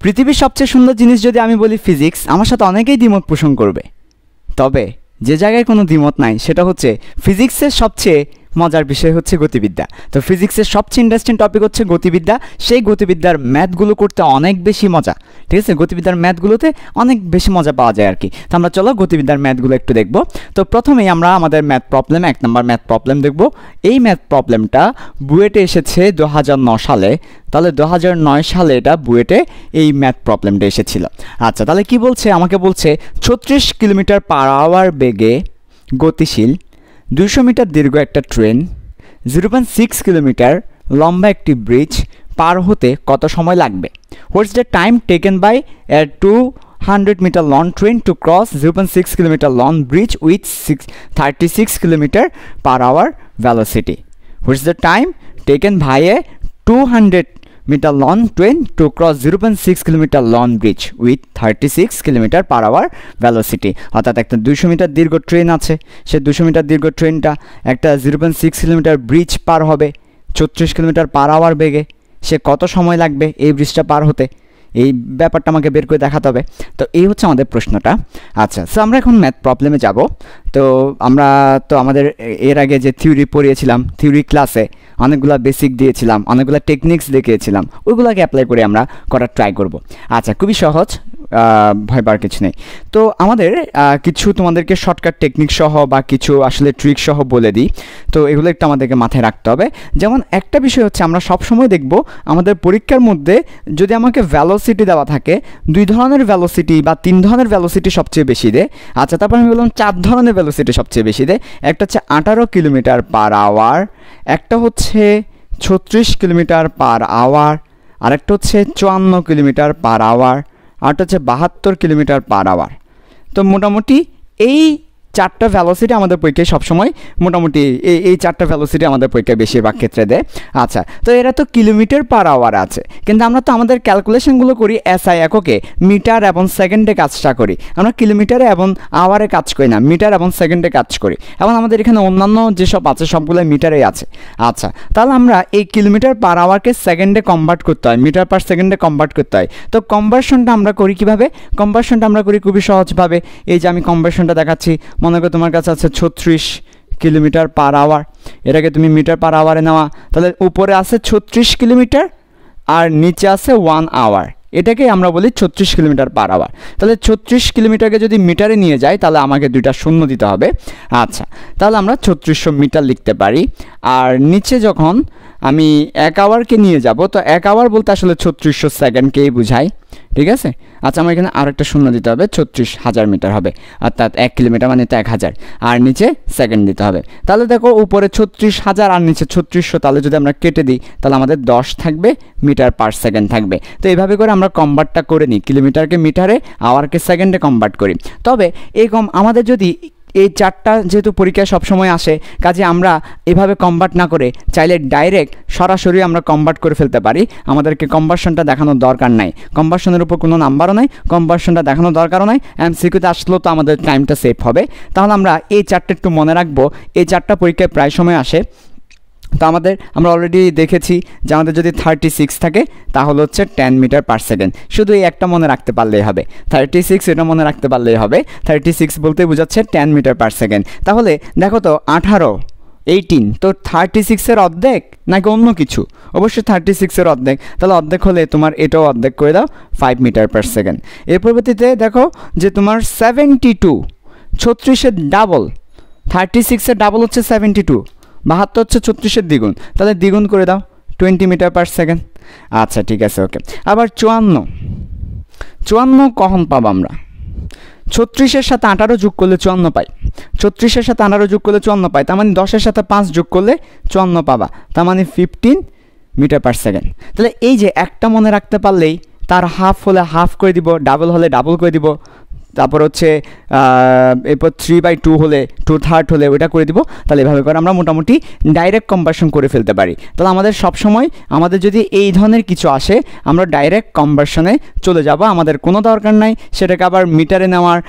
পৃথিবীর সবচেয়ে সুন্দর জিনিস যদি আমি বলি ফিজিক্স, আমার সাথে অনেকেই দ্বিমত পোষণ করবে। তবে যে জায়গায় কোনো দ্বিমত নাই সেটা হচ্ছে ফিজিক্সের সবচেয়ে মজার বিষয় হচ্ছে গতিবিদ্যা। তো ফিজিক্সের সবচেয়ে ইন্টারেস্টিং টপিক হচ্ছে গতিবিদ্যা। সেই গতিবিদ্যার ম্যাথগুলো করতে অনেক বেশি মজা, ঠিক আছে? গতিবিদ্যার ম্যাথগুলোতে অনেক বেশি মজা পাওয়া যায় আর কি। তো আমরা চলো গতিবিদ্যার ম্যাথগুলো একটু দেখব। তো প্রথমেই আমরা আমাদের ম্যাথ প্রবলেম 1 নম্বর ম্যাথ প্রবলেম দেখব। এই ম্যাথ প্রবলেমটা বুয়েটে এসেছে 2009 সালে। তাহলে 2009 সালে এটা বুয়েটে এই ম্যাথ প্রবলেমটা এসেছিল। আচ্ছা, তাহলে কি বলছে? আমাকে বলছে 36 কিলোমিটার পার আওয়ার বেগে গতিশীল 200 মিটার দীর্ঘ একটা ট্রেন 0.6 কিলোমিটার লম্বা একটি ব্রিজ পার হতে কত সময় লাগবে? What's the time taken by a 200 metre long train to cross 0.6 kilometre long bridge with 36 kilometre per hour velocity? What's the time taken by a 200 metre long train to cross 0.6 kilometre long bridge with 36 kilometre per hour velocity? অর্থাৎ একটা 200 metre দীর্ঘ train আছে, সে 200 metre দীর্ঘ ট্রেনটা একটা 0.6 kilometre bridge পার হবে 36 kilometre per hour বেগে। সে কত সময় লাগবে এই ব্রিজটা পার হতে? এই ব্যাপারটা আমাকে বের করে দেখাতে হবে। তো এই হচ্ছে আমাদের প্রশ্নটা। আচ্ছা, সো আমরা এখন ম্যাথ প্রবলেমে যাব। তো আমরা তো আমাদের এর আগে যে থিওরি পড়িয়েছিলাম, থিওরি ক্লাসে অনেকগুলো বেসিক দিয়েছিলাম, অনেকগুলো টেকনিক্স দেখিয়েছিলাম, ওইগুলোকে অ্যাপ্লাই করে আমরা করার ট্রাই করব। আচ্ছা, খুবই সহজ, ভয় পাওয়ার কিছু নেই। তো আমাদের কিছু তোমাদেরকে শর্টকাট টেকনিক সহ বা কিছু আসলে ট্রিক সহ বলে দিই। তো এগুলো একটু আমাদেরকে মাথায় রাখতে হবে। যেমন একটা বিষয় হচ্ছে, আমরা সবসময় দেখব আমাদের পরীক্ষার মধ্যে যদি আমাকে ভ্যালোসিটি দেওয়া থাকে, 2 ধরনের ভ্যালোসিটি বা 3 ধরনের ভ্যালোসিটি সবচেয়ে বেশি দেয়। আচ্ছা, তারপর আমি বললাম 4 ধরনের ভ্যালোসিটি সবচেয়ে বেশি দেয়। একটা হচ্ছে 18 কিলোমিটার পার আওয়ার, একটা হচ্ছে 36 কিলোমিটার পার আওয়ার, আরেকটা হচ্ছে 54 কিলোমিটার পার আওয়ার, আরেকটা হচ্ছে 72 কিলোমিটার পার আওয়ার। তো মোটামুটি এই 4টা ভ্যালোসিটি আমাদের পরীক্ষায় সবসময় মোটামুটি এই 4টা ভ্যালোসিটি আমাদের পরীক্ষায় বেশিরভাগ ক্ষেত্রে দেয়। আচ্ছা, তো এরা তো কিলোমিটার পার আওয়ার আছে, কিন্তু আমরা তো আমাদের ক্যালকুলেশনগুলো করি এসআই এককে, মিটার এবং সেকেন্ডে কাজটা করি। আমরা কিলোমিটারে এবং আওয়ারে কাজ করি না, মিটার এবং সেকেন্ডে কাজ করি। এবং আমাদের এখানে অন্যান্য যেসব আছে সবগুলো মিটারেই আছে। আচ্ছা, তাহলে আমরা এই কিলোমিটার পার আওয়ারকে সেকেন্ডে কনভার্ট করতে হয়, মিটার পার সেকেন্ডে কনভার্ট করতে হয়। তো কনভার্সনটা আমরা করি কীভাবে? কনভার্সনটা আমরা করি খুবই সহজভাবে। এই যে আমি কনভার্সনটা দেখাচ্ছি, মনে করো তোমার কাছে আছে 36 কিলোমিটার পার আওয়ার, এটাকে তুমি মিটার পার আওয়ারে নেওয়া, তাহলে উপরে আছে 36 কিলোমিটার আর নিচে আছে 1 আওয়ার, এটাকে আমরা বলি 36 কিলোমিটার পার আওয়ার। তাহলে 36 কিলোমিটারকে যদি মিটারে নিয়ে যাই তাহলে আমাকে 2টা শূন্য দিতে হবে। আচ্ছা, তাহলে আমরা 3600 মিটার লিখতে পারি। আর নিচে যখন আমি 1 আওয়ারকে নিয়ে যাব, তো 1 আওয়ার বলতে আসলে 3600 সেকেন্ডকেই বোঝায়, ঠিক আছে? আচ্ছা, আমার এখানে আরেকটা শূন্য দিতে হবে, 36,000 মিটার হবে, অর্থাৎ 1 কিলোমিটার মানে তো 1000, আর নিচে সেকেন্ড দিতে হবে। তাহলে দেখো উপরে 36,000 আর নিচে 3600, তাহলে যদি আমরা কেটে দিই তাহলে আমাদের 10 থাকবে, মিটার পার সেকেন্ড থাকবে। তো এইভাবে করে আমরা কনভার্টটা করে নিই, কিলোমিটারকে মিটারে, আওয়ারকে সেকেন্ডে কনভার্ট করি। তবে এই আমাদের যদি এই 4টা যেহেতু পরীক্ষায় সবসময় আসে, কাজে আমরা এভাবে কনভার্ট না করে চাইলে ডাইরেক্ট সরাসরি আমরা কনভার্ট করে ফেলতে পারি। আমাদেরকে কনভার্সনটা দেখানোর দরকার নাই, কনভার্সনের উপর কোনো নাম্বারও নাই, কনভার্সনটা দেখানোর দরকারও নাই। এমসিকিউতে আসলেও তো আমাদের টাইমটা সেভ হবে। তাহলে আমরা এই 4টা একটু মনে রাখবো, এই 4টা পরীক্ষায় প্রায় সময় আসে। তো আমরা অলরেডি দেখেছি যে আমাদের যদি 36 থাকে তাহলে হচ্ছে 10 মিটার পার সেকেন্ড। শুধু এই একটা মনে রাখতে পারলেই হবে, 36 এটা মনে রাখতে পারলেই হবে। 36 বলতে বোঝাচ্ছে 10 মিটার পার সেকেন্ড। তাহলে দেখো তো 18 তো 36-এর অর্ধেক নাকি অন্য কিছু? অবশ্যই 36-এর অর্ধেক। তাহলে অর্ধেক হলে তোমার এটাও অর্ধেক করে দাও, 5 মিটার পার সেকেন্ড। এর পরবর্তীতে দেখো যে তোমার 72, 36-এর ডাবল, 36-এর ডাবল হচ্ছে 72, 72 হচ্ছে 36-এর দ্বিগুণ, তাহলে দ্বিগুণ করে দাও, 20 মিটার পার সেকেন্ড। আচ্ছা, ঠিক আছে, ওকে। আবার 54 কখন পাবো আমরা? 36-এর সাথে 18 যোগ করলে 54 পাই, 36-এর সাথে 18 যোগ করলে 54 পাই, তার মানে 10-এর সাথে 5 যোগ করলে 54 পাবা, তার মানে 15 মিটার পার সেকেন্ড। তাহলে এই যে একটা মনে রাখতে পারলেই তার হাফ হলে হাফ করে দিব, ডাবল হলে ডাবল করে দিব, তারপর হচ্ছে এরপর 3/2 হলে 2/3 হলে ওইটা করে দিব। তাহলে এভাবে করে আমরা মোটামুটি ডাইরেক্ট কনভার্সন করে ফেলতে পারি। তাহলে আমাদের সবসময় আমাদের যদি এই ধরনের কিছু আসে আমরা ডাইরেক্ট কনভার্সনে চলে যাব, আমাদের কোনো দরকার নাই সেটাকে আবার মিটারে নেওয়ার,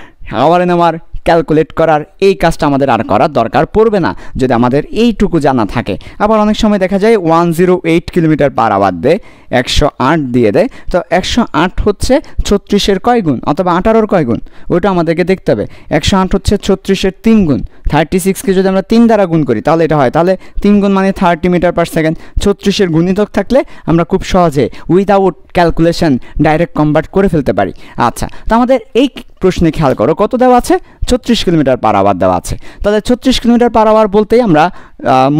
আওয়ারে নেওয়ার, ক্যালকুলেট করার এই কাজটা আমাদের আর করার দরকার পড়বে না যদি আমাদের এইটুকু জানা থাকে। আবার অনেক সময় দেখা যায় 108 কিলোমিটার পার আওয়ার দেয়, 108 দিয়ে দেয়। তো 108 হচ্ছে 36-এর কয় গুণ অথবা 18-র কয় গুণ, ওইটা আমাদেরকে দেখতে হবে। 108 হচ্ছে 36-এর 3 গুণ। 36কে যদি আমরা 3 দ্বারা গুণ করি তাহলে এটা হয়, তাহলে 3 গুণ মানে 30 মিটার পার সেকেন্ড। 36-এর গুণিতক থাকলে আমরা খুব সহজে উইদাউট ক্যালকুলেশন ডাইরেক্ট কনভার্ট করে ফেলতে পারি। আচ্ছা, তো আমাদের এই প্রশ্নে খেয়াল করো কত দেওয়া আছে, 36 কিলোমিটার পার আওয়ার দেওয়া আছে। তাহলে 36 কিলোমিটার পার আওয়ার বলতেই আমরা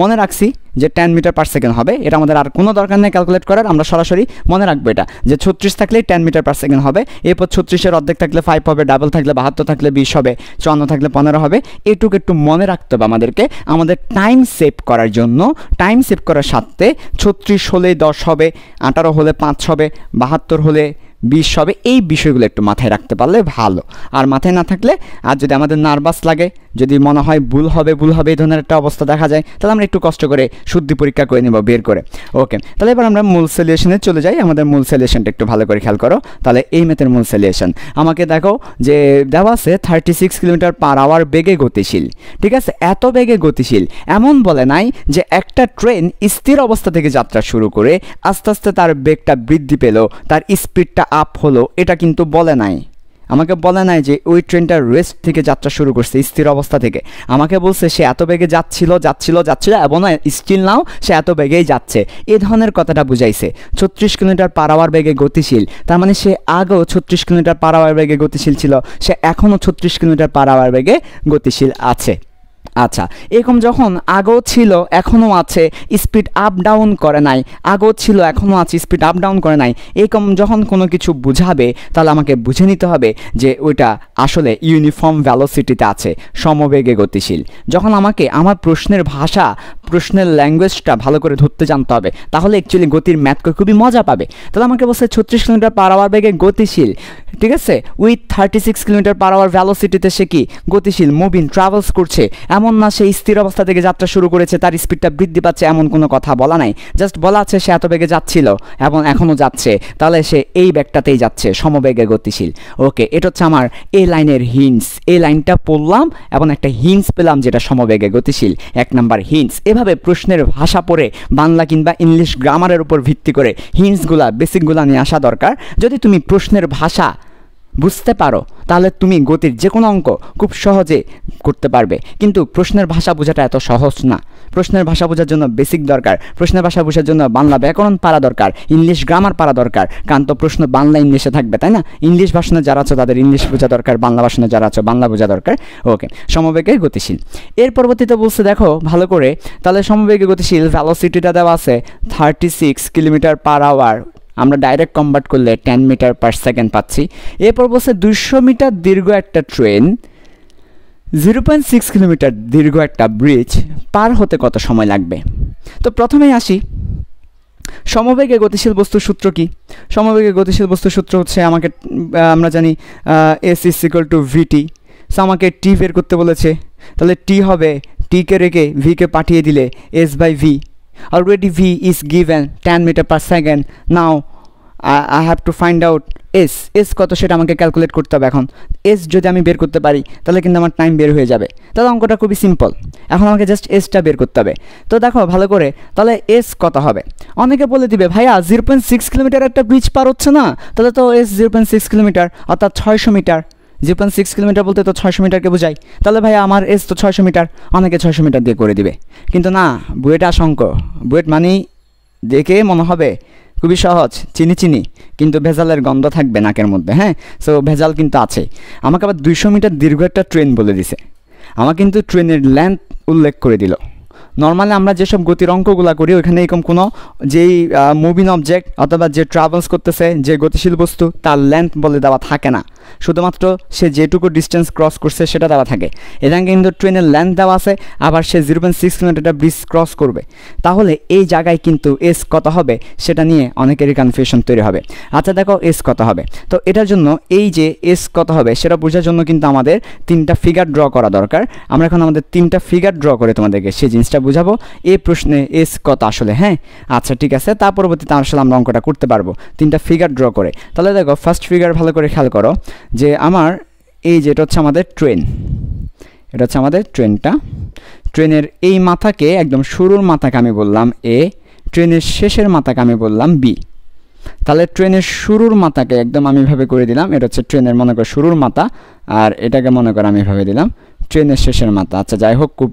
মনে রাখছি যে 10 মিটার পার সেকেন্ড হবে। এটা আমাদের আর কোনো দরকার নেই ক্যালকুলেট করার, আমরা সরাসরি মনে রাখবো এটা যে 36 থাকলেই 10 মিটার পার সেকেন্ড হবে। এরপর 36-এর অর্ধেক থাকলে 5 হবে, ডাবল থাকলে 72 থাকলে 20 হবে, 54 থাকলে 15 হবে। এটুকু একটু মনে রাখতে হবে আমাদেরকে আমাদের টাইম সেভ করার জন্য। টাইম সেভ করার সাথে 36 হলে 10 হবে, 18 হলে 5 হবে, 72 হলে 20 হবে। এই বিষয়গুলো একটু মাথায় রাখতে পারলে ভালো। আর মাথায় না থাকলে, আর যদি আমাদের নার্ভাস লাগে, যদি মনে হয় ভুল হবে এই ধরনের একটা অবস্থা দেখা যায়, তাহলে আমরা একটু কষ্ট করে শুদ্ধি পরীক্ষা করে নেব বের করে। ওকে, তাহলে এবার আমরা মূল সলিউশনে চলে যাই। আমাদের মূল সলিউশনটা একটু ভালো করে খেয়াল করো। তাহলে এই ম্যাথের মূল সলিউশন আমাকে দেখো যে দেওয়া আছে 36 কিলোমিটার পার আওয়ার বেগে গতিশীল। ঠিক আছে, এত বেগে গতিশীল এমন বলে নাই যে একটা ট্রেন স্থির অবস্থা থেকে যাত্রা শুরু করে আস্তে আস্তে তার বেগটা বৃদ্ধি পেল, তার স্পিডটা আপ হলো, এটা কিন্তু বলে নাই। আমাকে বলে নাই যে ওই ট্রেনটা রেস্ট থেকে যাত্রা শুরু করছে স্থির অবস্থা থেকে। আমাকে বলছে সে এত বেগে যাচ্ছিল এবং স্টিল নাও সে এত বেগেই যাচ্ছে, এই ধরনের কথাটা বুঝাইছে। 36 কিলোমিটার পার আওয়ার বেগে গতিশীল, তার মানে সে আগেও 36 কিলোমিটার পার আওয়ার বেগে গতিশীল ছিল, সে এখনও 36 কিলোমিটার পার আওয়ার বেগে গতিশীল আছে। আচ্ছা, এরকম যখন আগেও ছিল এখনও আছে, স্পিড আপ ডাউন করে নাই, আগেও ছিল এখনও আছে, স্পিড আপ ডাউন করে নাই, এরকম যখন কোনো কিছু বুঝাবে তাহলে আমাকে বুঝে নিতে হবে যে ওইটা আসলে ইউনিফর্ম ভ্যালোসিটিতে আছে, সমবেগে গতিশীল। যখন আমাকে আমার প্রশ্নের ভাষা, প্রশ্নের ল্যাঙ্গুয়েজটা ভালো করে ধরতে জানতে হবে, তাহলে অ্যাকচুয়ালি গতির ম্যাথকে খুবই মজা পাবে। তাহলে আমাকে বলছে 36 কিলোমিটার পার আওয়ার বেগে গতিশীল, ঠিক আছে, উইথ 36 কিলোমিটার পার আওয়ার ভ্যালোসিটিতে সে কি গতিশীল, মুভিং, ট্রাভেলস করছে। এমন না সে স্থির অবস্থা থেকে যাত্রা শুরু করেছে, তার স্পিডটা বৃদ্ধি পাচ্ছে, এমন কোনো কথা বলা নাই। জাস্ট বলা আছে সে এত বেগে যাচ্ছিল এবং এখনও যাচ্ছে, তাহলে সে এই বেগটাতেই যাচ্ছে, সমবেগে গতিশীল। ওকে, এটা হচ্ছে আমার এই লাইনের হিন্টস। এই লাইনটা পড়লাম এবং একটা হিন্টস পেলাম যেটা সমবেগে গতিশীল, 1 নাম্বার হিন্টস। এভাবে প্রশ্নের ভাষা পড়ে বাংলা কিংবা ইংলিশ গ্রামারের উপর ভিত্তি করে হিন্টসগুলা, বেসিকগুলা নিয়ে আসা দরকার। যদি তুমি প্রশ্নের ভাষা বুঝতে পারো তাহলে তুমি গতির যে কোনো অঙ্ক খুব সহজে করতে পারবে। কিন্তু প্রশ্নের ভাষা বোঝাটা এত সহজ না। প্রশ্নের ভাষা বোঝার জন্য বেসিক দরকার, প্রশ্নের ভাষা বোঝার জন্য বাংলা ব্যাকরণ পারা দরকার, ইংলিশ গ্রামার পারা দরকার। কারণ তো প্রশ্ন বাংলা ইংলিশে থাকবে, তাই না? ইংলিশ ভাষণে যারা আছো তাদের ইংলিশ বোঝা দরকার, বাংলা ভাষণে যারা আছো বাংলা বোঝা দরকার। ওকে, সমবেগে গতিশীল। এর পরবর্তীতে বলছে দেখো ভালো করে, তাহলে সমবেগে গতিশীল ভ্যালোসিটিটা দেওয়া আছে 36 কিলোমিটার পার আওয়ার। আমরা ডাইরেক্ট কনভার্ট করলে 10 মিটার পার সেকেন্ড পাচ্ছি। এরপর বলছে 200 মিটার দীর্ঘ একটা ট্রেন 0.6 কিলোমিটার দীর্ঘ একটা ব্রিজ পার হতে কত সময় লাগবে। তো প্রথমেই আসি, সমবেগে গতিশীল বস্তুর সূত্র কি? সমবেগে গতিশীল বস্তুর সূত্র হচ্ছে আমাকে আমরা জানি S = VT। সো আমাকে টি বের করতে বলেছে, তাহলে টি হবে, টিকে রেখে ভিকে পাঠিয়ে দিলে S/V। Already V is given 10 meter per second. Now I have to find out S কত সেটা আমাকে ক্যালকুলেট করতে হবে। এখন S যদি আমি বের করতে পারি তাহলে কিন্তু আমার টাইম বের হয়ে যাবে। তাহলে অঙ্কটা খুবই সিম্পল। এখন আমাকে জাস্ট Sটা বের করতে হবে। তো দেখো ভালো করে, তাহলে S কত হবে? অনেকে বলে দিবে ভাইয়া 0.6 কিলোমিটার একটা ব্রিজ পার হচ্ছে না, তাহলে তো S 0.6 কিলোমিটার অর্থাৎ 600 মিটার। 0.6 কিলোমিটার বলতে তো 600 মিটারকে বোঝাই, তাহলে ভাই আমার S তো 600 মিটার, অনেকে 600 মিটার দিয়ে করে দিবে। কিন্তু না, বুয়েট আশঙ্ক, বুয়েট মানেই দেখে মনে হবে খুবই সহজ, চিনি কিন্তু ভেজালের গন্ধ থাকবে নাকের মধ্যে। হ্যাঁ, সো ভেজাল কিন্তু আছে। আমাকে আবার 200 মিটার দীর্ঘ একটা ট্রেন বলে দিছে, আমার কিন্তু ট্রেনের লেন্থ উল্লেখ করে দিল। নর্মালি আমরা যেসব গতির অঙ্কগুলো করি ওইখানে এরকম কোনো যেই মুভিং অবজেক্ট অথবা যে ট্রাভেলস করতেছে, যে গতিশীল বস্তু, তার লেন্থ বলে দেওয়া থাকে না, শুধুমাত্র সে যেটুকু ডিস্টেন্স ক্রস করছে সেটা দেওয়া থাকে। এখানে কিন্তু ট্রেনের লেন্থ দেওয়া আছে, আবার সে 0.6 কিলোমিটার ব্রিজ ক্রস করবে। তাহলে এই জায়গায় কিন্তু S কত হবে সেটা নিয়ে অনেকেরই কনফিউশন তৈরি হবে। আচ্ছা দেখো S কত হবে। তো এটার জন্য এই যে S কত হবে সেটা বোঝার জন্য কিন্তু আমাদের 3টা ফিগার ড্র করা দরকার। আমরা এখন আমাদের 3টা ফিগার ড্র করে তোমাদেরকে সেই জিনিসটা বুঝাবো। এই প্রশ্নে S কত আসলে। হ্যাঁ, আচ্ছা ঠিক আছে, তার পরবর্তীতে আসলে আমরা অঙ্কটা করতে পারবো 3টা ফিগার ড্র করে। তাহলে দেখো ফার্স্ট ফিগার ভালো করে খেয়াল করো যে আমার এই যেটা হচ্ছে আমাদের ট্রেন, এটা হচ্ছে আমাদের ট্রেনটা। ট্রেনের এই মাথাকে একদম শুরুর মাথাকে আমি বললাম এ, ট্রেনের শেষের মাথাকে আমি বললাম বি। তাহলে ট্রেনের শুরুর মাথাকে একদম আমি এভাবে করে দিলাম, এটা হচ্ছে ট্রেনের মনে করো শুরুর মাথা, আর এটাকে মনে করো আমি এভাবে দিলাম ট্রেনের শেষের মাথা। আচ্ছা যাই হোক, খুব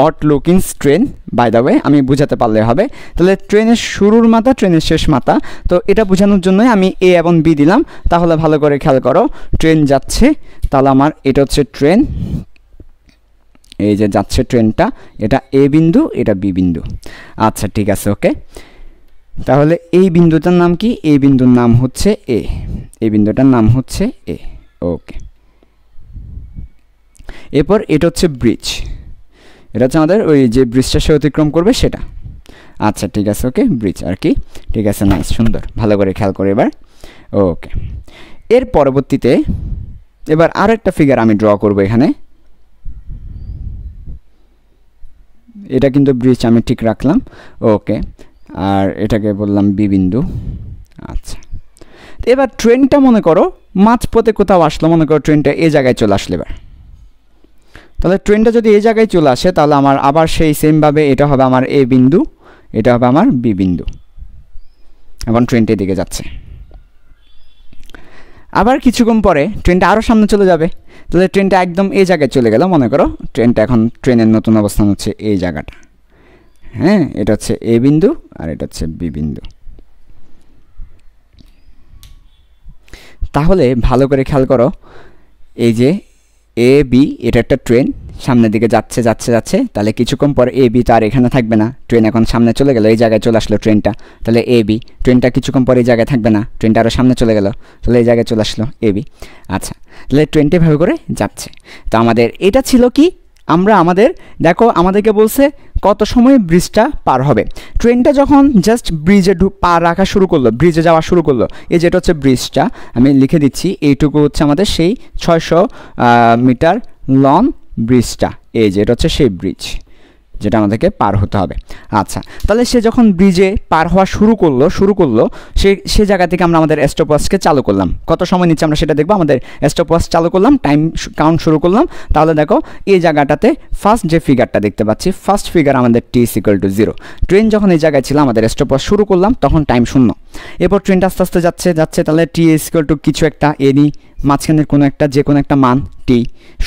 odd looking train by the way, আমি বুঝাতে পারলে হবে। তাহলে ট্রেনের শুরুর মাথা, ট্রেনের শেষ মাথা, তো এটা বোঝানোর জন্যই আমি এ এবং বি দিলাম। তাহলে ভালো করে খেয়াল করো, ট্রেন যাচ্ছে, তাহলে আমার এটা হচ্ছে ট্রেন, এই যে যাচ্ছে ট্রেনটা, এটা এ বিন্দু, এটা বি বিন্দু। আচ্ছা ঠিক আছে, ওকে। তাহলে এই বিন্দুটার নাম কি? এই বিন্দুর নাম হচ্ছে এ, এই বিন্দুটার নাম হচ্ছে এ, ওকে। এরপর এটা হচ্ছে ব্রিজ, এটা হচ্ছে আমাদের ওই যে ব্রিজটা সে অতিক্রম করবে সেটা। আচ্ছা ঠিক আছে, ওকে, ব্রিজ আর কি, ঠিক আছে, নাইস, সুন্দর, ভালো করে খেয়াল করে এবার, ওকে। এর পরবর্তীতে এবার আর একটা ফিগার আমি ড্র করব এখানে। এটা কিন্তু ব্রিজ আমি ঠিক রাখলাম, ওকে, আর এটাকে বললাম বি বিন্দু। আচ্ছা, এবার ট্রেনটা মনে করো মাঝপথে কোথাও আসলো, মনে করো ট্রেনটা এই জায়গায় চলে আসলে। এবার তাহলে ট্রেনটা যদি এই জায়গায় চলে আসে, তাহলে আমার আবার সেই সেমভাবে এটা হবে আমার এ বিন্দু, এটা হবে আমার বি বিন্দু, এখন ট্রেনটা এদিকে যাচ্ছে। আবার কিছুক্ষণ পরে ট্রেনটা আরও সামনে চলে যাবে, তাহলে ট্রেনটা একদম এই জায়গায় চলে গেল, মনে করো ট্রেনটা এখন ট্রেনের নতুন অবস্থান হচ্ছে এই জায়গাটা, হ্যাঁ, এটা হচ্ছে এ বিন্দু আর এটা হচ্ছে বি বিন্দু। তাহলে ভালো করে খেয়াল করো, এই যে এ বি, এটা একটা ট্রেন সামনের দিকে যাচ্ছে যাচ্ছে যাচ্ছে, তাহলে কিছুক্ষণ পর এ বি তো আর এখানে থাকবে না, ট্রেন এখন সামনে চলে গেল, এই জায়গায় চলে আসলো ট্রেনটা, তাহলে এ বি, ট্রেনটা কিছুক্ষণ পর এই জায়গায় থাকবে না, ট্রেনটা আরও সামনে চলে গেল, তাহলে এই জায়গায় চলে আসলো এ বি। আচ্ছা, তাহলে ট্রেনটা এভাবে করে যাচ্ছে। তো আমাদের এটা ছিল কি, আমরা আমাদের দেখো আমাদেরকে বলছে কত সময় ব্রিজটা পার হবে। ট্রেনটা যখন জাস্ট ব্রিজে পা রাখা শুরু করলো, ব্রিজে যাওয়া শুরু করলো, এই যেটা হচ্ছে ব্রিজটা, আমি লিখে দিচ্ছি, এইটুকু হচ্ছে আমাদের সেই 600 মিটার লং ব্রিজটা, এই যে এটা হচ্ছে সেই ব্রিজ যেটা আমাদেরকে পার হতে হবে। আচ্ছা, তাহলে সে যখন ব্রিজে পার হওয়া শুরু করলো সে জায়গা থেকে আমরা আমাদের স্টপওয়াচকে চালু করলাম। কত সময় নিচ্ছে আমরা সেটা দেখবো, আমাদের স্টপওয়াচ চালু করলাম, টাইম কাউন্ট শুরু করলাম। তাহলে দেখো এই জায়গাটাতে ফার্স্ট যে ফিগারটা দেখতে পাচ্ছি, ফার্স্ট ফিগার আমাদের টি ইজ ইকুয়াল টু 0। ট্রেন যখন এই জায়গায় ছিল, আমাদের স্টপওয়াচ শুরু করলাম, তখন টাইম 0। এরপর ট্রেনটা আস্তে আস্তে যাচ্ছে, তাহলে টি ইজ ইকুয়াল টু কিছু একটা এনি, মাঝখানের কোনো একটা যে কোনো একটা মান, টি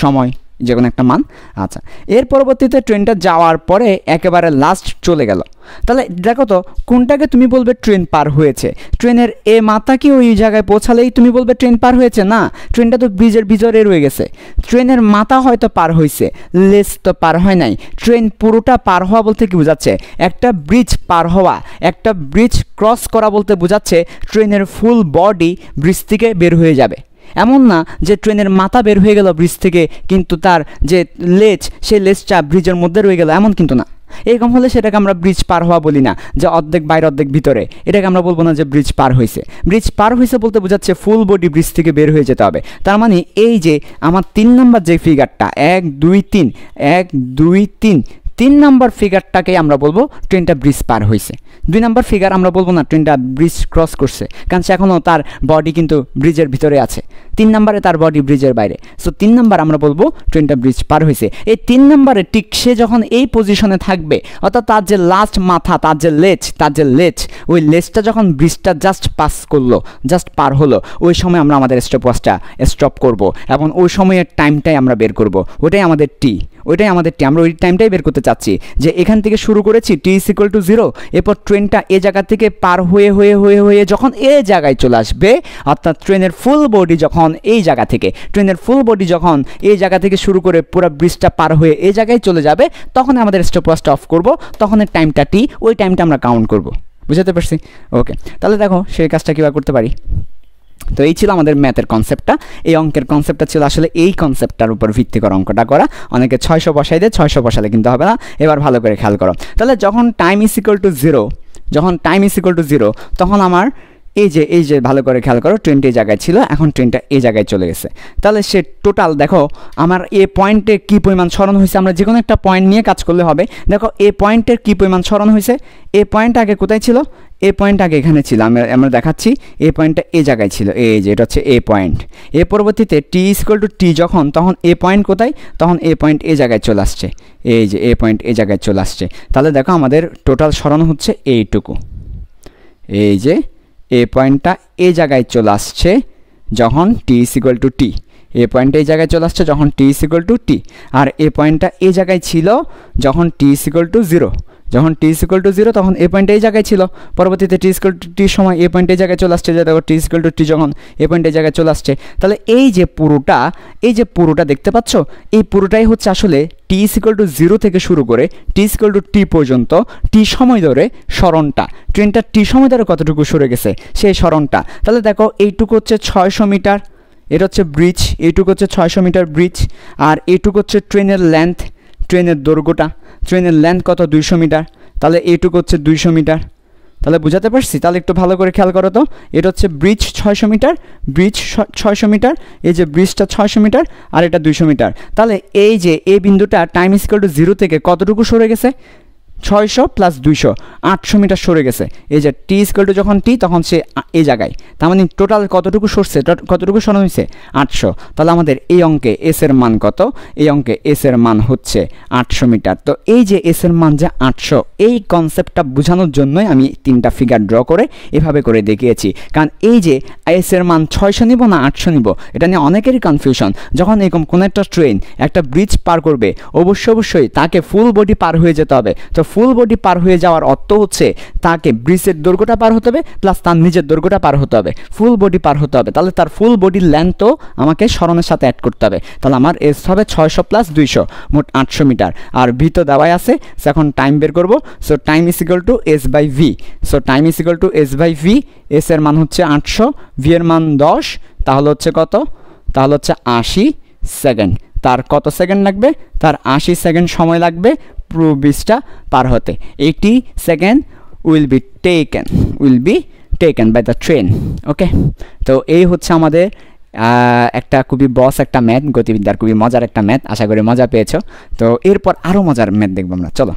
সময় যে কোনো একটা মান। আচ্ছা, এর পরবর্তীতে ট্রেনটা যাওয়ার পরে একেবারে লাস্ট চলে গেল। তাহলে দেখো তো কোনটাকে তুমি বলবে ট্রেন পার হয়েছে? ট্রেনের এ মাথা কি ওই জায়গায় পৌঁছালেই তুমি বলবে ট্রেন পার হয়েছে? না, ট্রেনটা তো ব্রিজের ভিতরে রয়ে গেছে। ট্রেনের মাথা হয়তো পার হয়েছে, লেজ তো পার হয় নাই। ট্রেন পুরোটা পার হওয়া বলতে কি বোঝাচ্ছে? একটা ব্রিজ পার হওয়া, একটা ব্রিজ ক্রস করা বলতে বোঝাচ্ছে ট্রেনের ফুল বডি ব্রিজ থেকে বের হয়ে যাবে। এমন না যে ট্রেনের মাথা বের হয়ে গেল ব্রিজ থেকে, কিন্তু তার যে লেজ, সেই লেজটা ব্রিজের মধ্যে রয়ে গেল, এমন কিন্তু না। এরকম হলে সেটাকে আমরা ব্রিজ পার হওয়া বলি না, যে অর্ধেক বাইরে অর্ধেক ভিতরে, এটাকে আমরা বলবো না যে ব্রিজ পার হয়েছে। ব্রিজ পার হয়েছে বলতে বোঝাচ্ছে ফুল বডি ব্রিজ থেকে বের হয়ে যেতে হবে। তার মানে এই যে আমার 3 নম্বর যে ফিগারটা, 1 2 3 1 2 3, 3 নম্বর ফিগারটাকে আমরা বলবো ট্রেনটা ব্রিজ পার হয়েছে। 2 নম্বর ফিগার আমরা বলবো না ট্রেনটা ব্রিজ ক্রস করছে, কারণ সে এখনও তার বডি কিন্তু ব্রিজের ভিতরে আছে। 3 নম্বরে তার বডি ব্রিজের বাইরে, সো 3 নম্বর আমরা বলবো ট্রেনটা ব্রিজ পার হয়েছে। এই 3 নম্বরে ঠিক সে যখন এই পজিশনে থাকবে, অর্থাৎ তার যে লাস্ট মাথা, তার যে লেজ, ওই লেজটা যখন ব্রিজটা জাস্ট পাস করলো, জাস্ট পার হলো, ওই সময় আমরা আমাদের স্টপওয়াচটা স্টপ করব এবং ওই সময়ের টাইমটাই আমরা বের করব। ওটাই আমাদের টি, আমরা ওই টাইমটাই বের করতে চাচ্ছি, যে এখান থেকে শুরু করেছি টি ইজ ইকুয়াল টু 0, এরপর ট্রেনটা এ জায়গা থেকে পার হয়ে যখন এ জায়গায় চলে আসবে, অর্থাৎ ট্রেনের ফুল বডি যখন এই জায়গা থেকে শুরু করে পুরো ব্রিজটা পার হয়ে এই জায়গায় চলে যাবে, তখন আমাদের স্টপওয়াচটা অফ করব, তখন এর টাইমটা টি, ওই টাইমটা আমরা কাউন্ট করব। বুঝতে পারছি? ওকে, তাহলে দেখো সেই কাজটা কীভাবে করতে পারি। তো এই ছিল আমাদের ম্যাথের কনসেপ্টটা। এই অঙ্কের কনসেপ্টটা ছিল আসলে এই কনসেপ্টটার উপর ভিত্তি করে অঙ্কটা করা। অনেকে 600 বসাই দেয়, 600 বসালে কিন্তু হবে না। এবার ভালো করে খেয়াল করো। তাহলে যখন টাইম ইজ ইকুয়াল টু 0, তখন আমার এই যে ভালো করে খেয়াল করো, ট্রেনটা এই জায়গায় ছিল, এখন ট্রেনটা এই জায়গায় চলে গেছে। তাহলে সে টোটাল দেখো আমার এ পয়েন্টে কী পরিমাণ সরণ হয়েছে, আমরা যে কোনো একটা পয়েন্ট নিয়ে কাজ করলে হবে। দেখো এ পয়েন্টের কী পরিমাণ সরণ হয়েছে। এ পয়েন্ট আগে কোথায় ছিল? এ পয়েন্ট আগে এখানে ছিল, আমরা দেখাচ্ছি এ পয়েন্টটা এই জায়গায় ছিল, এই যে এটা হচ্ছে এ পয়েন্ট। এর পরবর্তীতে টি ইকুয়াল টু টি যখন, তখন এ পয়েন্ট কোথায়, তখন এ পয়েন্ট এই জায়গায় চলে আসছে, এই যে এ পয়েন্ট এই জায়গায় চলে আসছে। তাহলে দেখো আমাদের টোটাল সরানো হচ্ছে এইটুকু, এই যে এ পয়েন্টটা এই জায়গায় চলে আসছে যখন টি ইকুয়াল টু টি, এ পয়েন্টটা এই জায়গায় চলে আসছে যখন টি ইকুয়াল টু টি, আর এ পয়েন্টটা এই জায়গায় ছিল যখন টি ইকুয়াল টু জিরো, যখন টি ইকুয়াল টু জিরো তখন এ পয়েন্ট এই জায়গায় ছিল, পরবর্তীতে টি ইকুয়াল টু টির সময় এ পয়েন্ট এই জায়গায় চলে আসছে, যে দেখো টি ইকুয়াল টু টি যখন এ পয়েন্ট এই জায়গায় চলে আসছে। তাহলে এই যে পুরোটা দেখতে পাচ্ছ, এই পুরোটাই হচ্ছে আসলে টি ইকুয়াল টু জিরো থেকে শুরু করে টি ইকুয়াল টু টি পর্যন্ত টি সময় ধরে সরণটা, ট্রেনটা টি সময় ধরে কতটুকু সরে গেছে সেই সরণটা। তাহলে দেখো এইটুকু হচ্ছে 600 মিটার, এটা হচ্ছে ব্রিজ, এইটুকু হচ্ছে 600 মিটার ব্রিজ, আর এইটুকু হচ্ছে ট্রেনের লেন্থ, ট্রেনের দৈর্ঘ্যটা, ট্রেনের লেন্থ কত 200 মিটার, তাহলে এইটুকু হচ্ছে 200 মিটার। তাহলে বুঝাতে পারছি? তাহলে একটু ভালো করে খেয়াল করো তো, এটা হচ্ছে ব্রিজ 600 মিটার, ব্রিজ 600 মিটার, এই যে ব্রিজটা 600 মিটার আর এটা 200 মিটার। তাহলে এই যে এই বিন্দুটা টাইম ইকুয়াল টু জিরো থেকে কতটুকু সরে গেছে, 600 প্লাস 200, 800 মিটার সরে গেছে। এই যে টি ইকুয়াল টু যখন টি তখন সে এই জায়গায়, তার মানে টোটাল কতটুকু সরছে, কতটুকু সরানো হয়েছে 800। তাহলে আমাদের এই অঙ্কে এস এর মান কত, এই অঙ্কে এস এর মান হচ্ছে 800 মিটার। তো এই যে এস এর মান যে 800, এই কনসেপ্টটা বোঝানোর জন্যই আমি 3টা ফিগার ড্র করে এভাবে করে দেখিয়েছি। কারণ এই যে এস এর মান 600 নিব না 800 নিব, এটা নিয়ে অনেকেরই কনফিউশন। যখন এরকম কোনো একটা ট্রেন একটা ব্রিজ পার করবে, অবশ্যই তাকে ফুল বডি পার হয়ে যেতে হবে। তো ফুল বডি পার হয়ে যাওয়ার অর্থ হচ্ছে তাকে ব্রিজের দৈর্ঘ্যটা পার হতে হবে প্লাস তার নিজের দৈর্ঘ্যটা পার হতে হবে, ফুল বডি পার হতে হবে। তাহলে তার ফুল বডির লেন্থও আমাকে সরণের সাথে অ্যাড করতে হবে। তাহলে আমার এস হবে 600 প্লাস 200, মোট 800 মিটার। আর ভি তো দেওয়াই আছে, সো এখন টাইম বের করব। So time is equal to S by V. So time is equal to S by V. S এর মান হচ্ছে 800, ভি এর মান 10, তাহলে হচ্ছে কত, তাহলে হচ্ছে 80 সেকেন্ড। তার কত সেকেন্ড লাগবে, তার 80 সেকেন্ড সময় লাগবে পুরো ব্রিজটা পার হতে। 80 second will be taken by the train. Okay, তো এই হচ্ছে আমাদের একটা খুবই একটা ম্যাথ, গতিবিদ্যার খুবই মজার একটা ম্যাথ। আশা করি মজা পেয়েছো। তো এরপর আরও মজার ম্যাথ দেখবো আমরা, চলো।